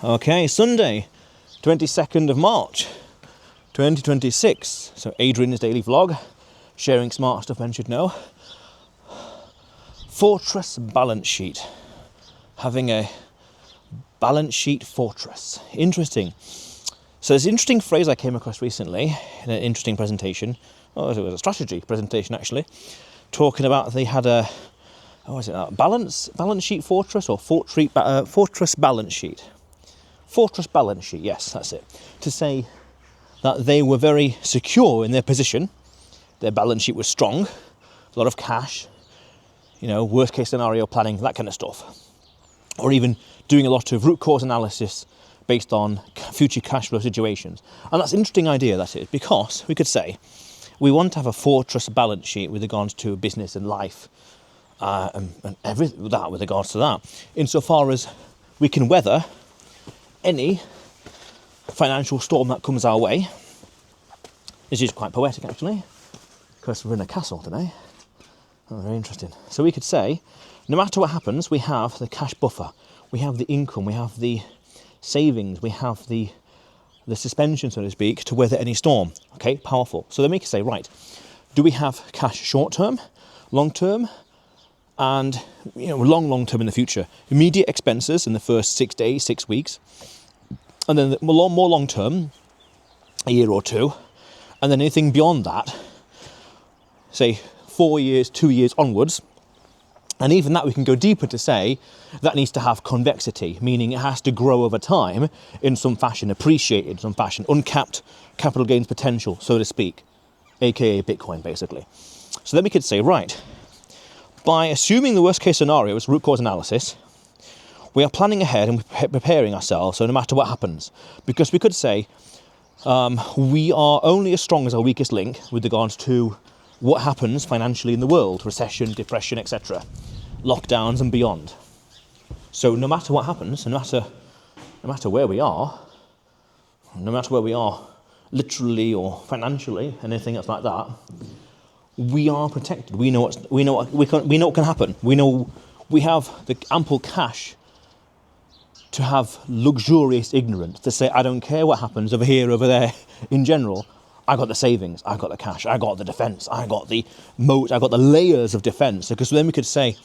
Okay, Sunday, 22nd of March, 2026. So Adrian's daily vlog, sharing smart stuff men should know. Fortress balance sheet. Having a balance sheet fortress. Interesting. So there's an interesting phrase I came across recently in an interesting presentation. Oh, it was a strategy presentation actually. Talking about they had a, balance sheet fortress or fortress balance sheet. Fortress balance sheet, yes, that's it. To say that they were very secure in their position, their balance sheet was strong, a lot of cash, worst case scenario planning, that kind of stuff. Or even doing a lot of root cause analysis based on future cash flow situations. And that's an interesting idea, that is, because we could say we want to have a fortress balance sheet with regards to business and life and everything that with regards to that, insofar as we can weather any financial storm that comes our way. This is quite poetic actually, because we're in a castle today. Oh, very interesting. So we could say, no matter what happens, we have the cash buffer, we have the income, we have the savings, we have the suspension, so to speak, to weather any storm. Okay, powerful. So then we can say, right, do we have cash short term, long term, and long term in the future? Immediate expenses in the first 6 days, 6 weeks, and then more long term, a year or two, and then anything beyond that, say 4 years, 2 years onwards. And even that we can go deeper to say that needs to have convexity, meaning it has to grow over time in some fashion, appreciate in some fashion, uncapped capital gains potential, so to speak, aka Bitcoin basically. So then we could say, right, by assuming the worst case scenario is root cause analysis, we are planning ahead and preparing ourselves, so no matter what happens. Because we could say we are only as strong as our weakest link with regards to what happens financially in the world, recession, depression, etc., lockdowns and beyond. So no matter what happens, no matter where we are, literally or financially, anything else like that, we are protected. We know what can happen. We know we have the ample cash to have luxurious ignorance, to say, I don't care what happens over here, over there, in general, I got the savings, I got the cash, I got the defence, I got the moat, I got the layers of defence. Because then we could say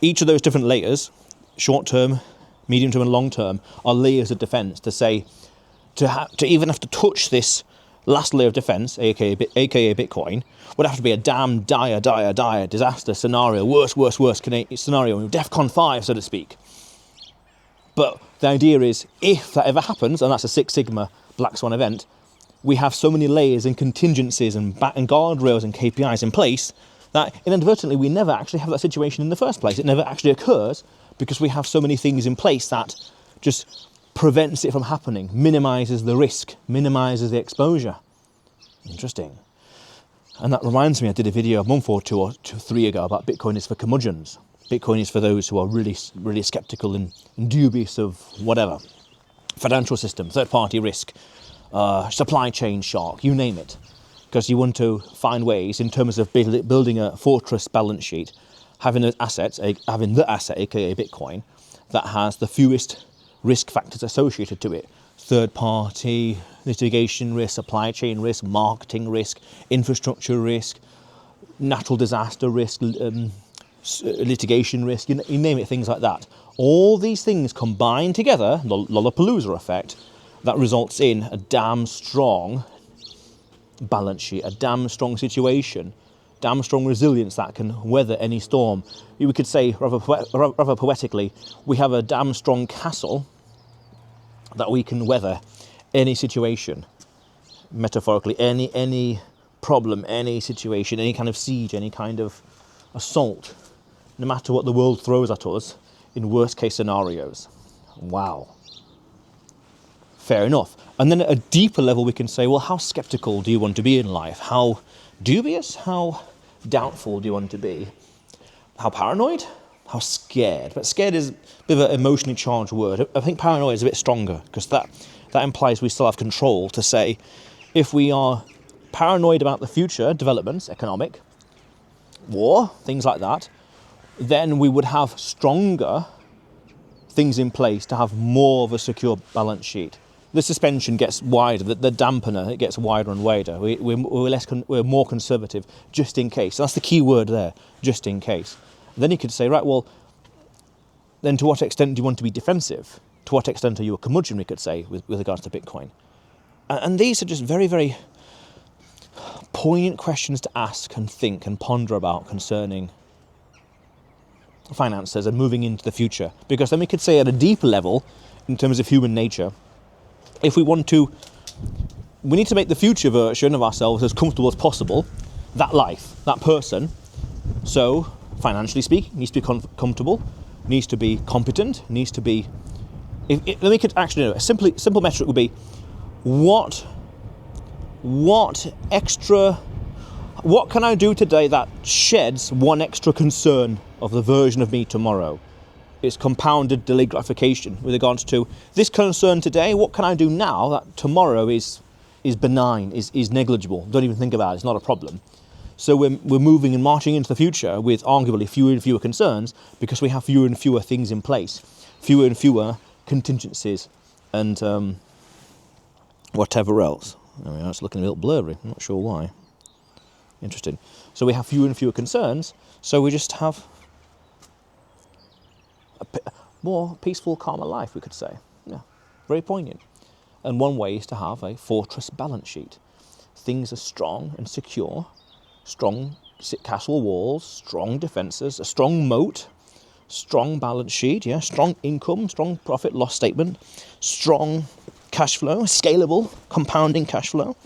each of those different layers, short term, medium term and long term, are layers of defence. To say, to even have to touch this last layer of defence, aka Bitcoin, would have to be a damn dire disaster scenario, worst scenario, DEFCON 5, so to speak. But the idea is, if that ever happens, and that's a Six Sigma Black Swan event, we have so many layers and contingencies and guardrails and KPIs in place that inadvertently we never actually have that situation in the first place. It never actually occurs because we have so many things in place that just prevents it from happening, minimises the risk, minimises the exposure. Interesting. And that reminds me, I did a video a month or two or three ago about Bitcoin is for curmudgeons. Bitcoin is for those who are really, really sceptical and dubious of whatever. Financial system, third-party risk, supply chain shock, you name it. Because you want to find ways in terms of building a fortress balance sheet, having the asset, aka Bitcoin, that has the fewest risk factors associated to it. Third-party litigation risk, supply chain risk, marketing risk, infrastructure risk, natural disaster risk, litigation risk, you name it, things like that. All these things combine together, the Lollapalooza effect, that results in a damn strong balance sheet, a damn strong situation, damn strong resilience that can weather any storm. We could say, rather poetically, we have a damn strong castle that we can weather any situation. Metaphorically, any problem, any situation, any kind of siege, any kind of assault, no matter what the world throws at us in worst case scenarios. Wow. Fair enough. And then at a deeper level we can say, well, how skeptical do you want to be in life? How dubious? How doubtful do you want to be? How paranoid? How scared? But scared is a bit of an emotionally charged word. I think paranoid is a bit stronger, because that implies we still have control to say, if we are paranoid about the future developments, economic, war, things like that, then we would have stronger things in place to have more of a secure balance sheet. The suspension gets wider, the dampener, it gets wider and wider. We're more conservative, just in case. That's the key word there, just in case. Then you could say, right, well, then to what extent do you want to be defensive? To what extent are you a curmudgeon, we could say, with regards to Bitcoin? And these are just very, very poignant questions to ask and think and ponder about concerning finances and moving into the future. Because then we could say at a deeper level, in terms of human nature, if we want to, we need to make the future version of ourselves as comfortable as possible, that life, that person. So, financially speaking, needs to be comfortable, needs to be competent, needs to be... Let me actually know, a simple metric would be, what can I do today that sheds one extra concern of the version of me tomorrow? It's compounded delayed gratification with regards to this concern today. What can I do now that tomorrow is benign, is negligible? Don't even think about it. It's not a problem. So we're moving and marching into the future with arguably fewer and fewer concerns because we have fewer and fewer things in place, fewer and fewer contingencies, and whatever else. I mean, it's looking a little blurry. I'm not sure why. Interesting. So we have fewer and fewer concerns. So we just have a more peaceful, calmer life, we could say. Yeah, very poignant. And one way is to have a fortress balance sheet. Things are strong and secure, strong castle walls, strong defences, a strong moat, strong balance sheet, yeah, strong income, strong profit loss statement, strong cash flow, scalable, compounding cash flow,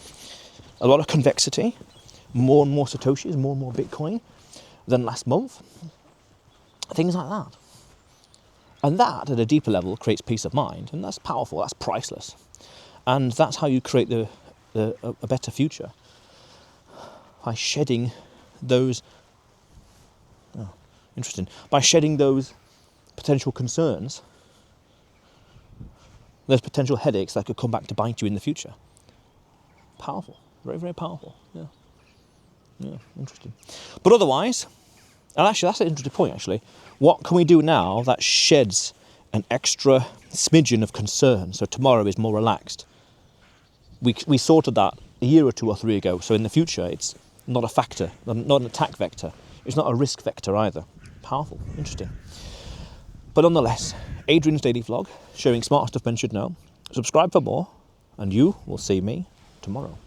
a lot of convexity, more and more Satoshis, more and more Bitcoin than last month, things like that. And that, at a deeper level, creates peace of mind, and that's powerful, that's priceless. And that's how you create a better future, by shedding those, by shedding those potential concerns, those potential headaches that could come back to bite you in the future. Powerful, very, very powerful, yeah, interesting. But otherwise, and actually that's an interesting point actually, what can we do now that sheds an extra smidgen of concern so tomorrow is more relaxed? We sorted that a year or two or three ago, so in the future it's not a factor, not an attack vector, it's not a risk vector either. Powerful, interesting. But nonetheless, Adrian's daily vlog, showing smart stuff men should know. Subscribe for more, and you will see me tomorrow.